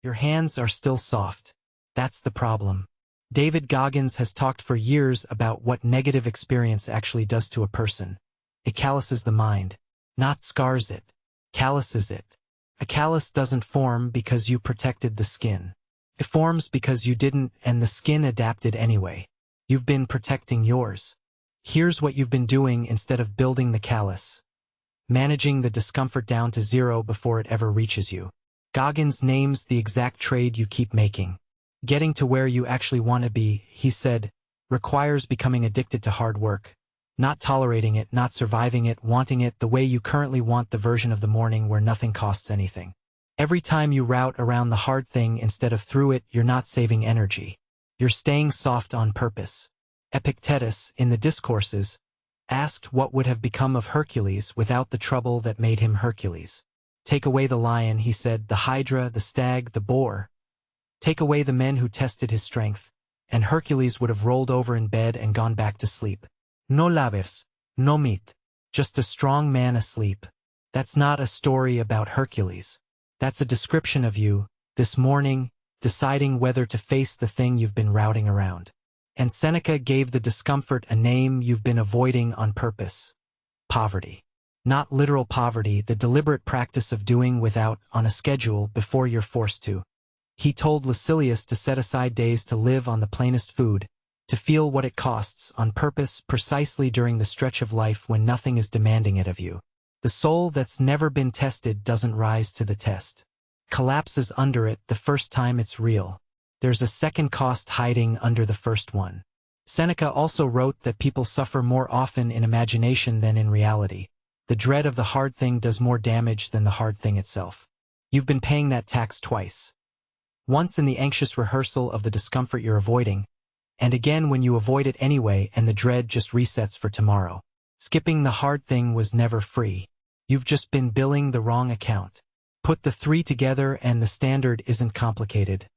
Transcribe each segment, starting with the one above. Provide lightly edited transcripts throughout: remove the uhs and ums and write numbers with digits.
Your hands are still soft. That's the problem. David Goggins has talked for years about what negative experience actually does to a person. It calluses the mind, not scars it, calluses it. A callus doesn't form because you protected the skin. It forms because you didn't, and the skin adapted anyway. You've been protecting yours. Here's what you've been doing instead of building the callus. Managing the discomfort down to zero before it ever reaches you. Goggins names the exact trade you keep making. Getting to where you actually want to be, he said, requires becoming addicted to hard work. Not tolerating it, not surviving it, wanting it the way you currently want the version of the morning where nothing costs anything. Every time you route around the hard thing instead of through it, you're not saving energy. You're staying soft on purpose. Epictetus, in the Discourses, asked what would have become of Hercules without the trouble that made him Hercules. Take away the lion, he said, the hydra, the stag, the boar. Take away the men who tested his strength, and Hercules would have rolled over in bed and gone back to sleep. No labers, no meat, just a strong man asleep. That's not a story about Hercules. That's a description of you, this morning, deciding whether to face the thing you've been routing around. And Seneca gave the discomfort a name you've been avoiding on purpose. Poverty. Not literal poverty, the deliberate practice of doing without on a schedule before you're forced to. He told Lucilius to set aside days to live on the plainest food, to feel what it costs on purpose precisely during the stretch of life when nothing is demanding it of you. The soul that's never been tested doesn't rise to the test. Collapses under it the first time it's real. There's a second cost hiding under the first one. Seneca also wrote that people suffer more often in imagination than in reality. The dread of the hard thing does more damage than the hard thing itself. You've been paying that tax twice. Once in the anxious rehearsal of the discomfort you're avoiding, and again when you avoid it anyway and the dread just resets for tomorrow. Skipping the hard thing was never free. You've just been billing the wrong account. Put the three together and the standard isn't complicated.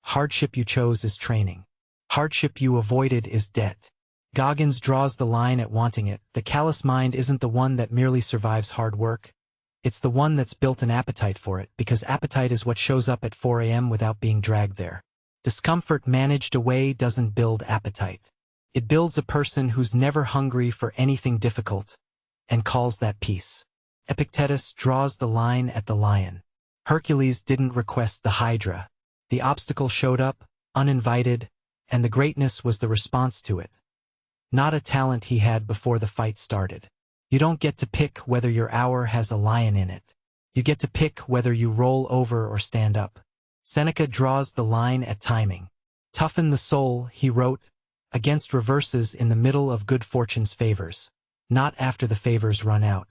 Hardship you chose is training. Hardship you avoided is debt. Goggins draws the line at wanting it. The callous mind isn't the one that merely survives hard work. It's the one that's built an appetite for it, because appetite is what shows up at 4 a.m. without being dragged there. Discomfort managed away doesn't build appetite. It builds a person who's never hungry for anything difficult, and calls that peace. Epictetus draws the line at the lion. Hercules didn't request the hydra. The obstacle showed up, uninvited, and the greatness was the response to it. Not a talent he had before the fight started. You don't get to pick whether your hour has a lion in it. You get to pick whether you roll over or stand up. Seneca draws the line at timing. Toughen the soul, he wrote, against reverses in the middle of good fortune's favors, not after the favors run out.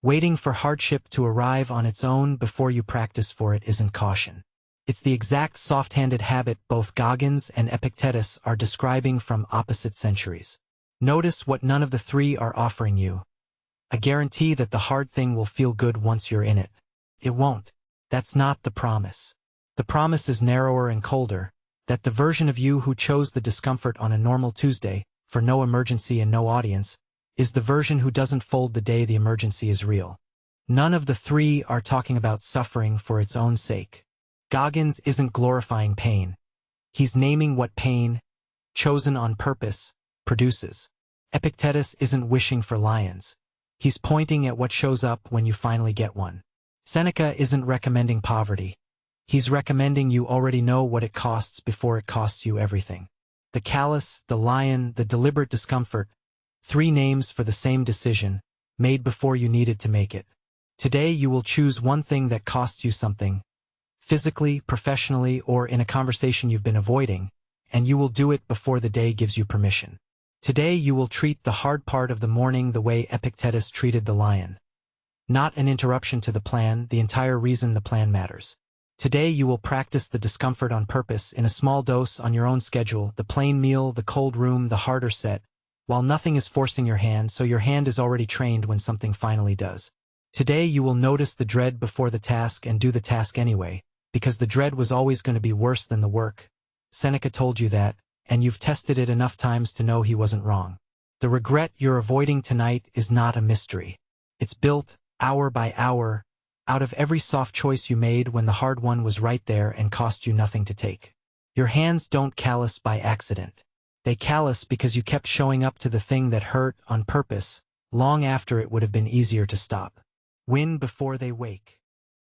Waiting for hardship to arrive on its own before you practice for it isn't caution. It's the exact soft-handed habit both Goggins and Epictetus are describing from opposite centuries. Notice what none of the three are offering you. A guarantee that the hard thing will feel good once you're in it. It won't. That's not the promise. The promise is narrower and colder, that the version of you who chose the discomfort on a normal Tuesday, for no emergency and no audience, is the version who doesn't fold the day the emergency is real. None of the three are talking about suffering for its own sake. Goggins isn't glorifying pain. He's naming what pain, chosen on purpose, produces. Epictetus isn't wishing for lions. He's pointing at what shows up when you finally get one. Seneca isn't recommending poverty. He's recommending you already know what it costs before it costs you everything. The callous, the lion, the deliberate discomfort, three names for the same decision, made before you needed to make it. Today you will choose one thing that costs you something, physically, professionally, or in a conversation you've been avoiding, and you will do it before the day gives you permission. Today you will treat the hard part of the morning the way Epictetus treated the lion. Not an interruption to the plan, the entire reason the plan matters. Today you will practice the discomfort on purpose in a small dose on your own schedule, the plain meal, the cold room, the harder set, while nothing is forcing your hand, so your hand is already trained when something finally does. Today you will notice the dread before the task and do the task anyway, because the dread was always going to be worse than the work. Seneca told you that, and you've tested it enough times to know he wasn't wrong. The regret you're avoiding tonight is not a mystery. It's built, hour by hour, Out of every soft choice you made when the hard one was right there and cost you nothing to take. Your hands don't callous by accident. They callous because you kept showing up to the thing that hurt on purpose, long after it would have been easier to stop. Win before they wake.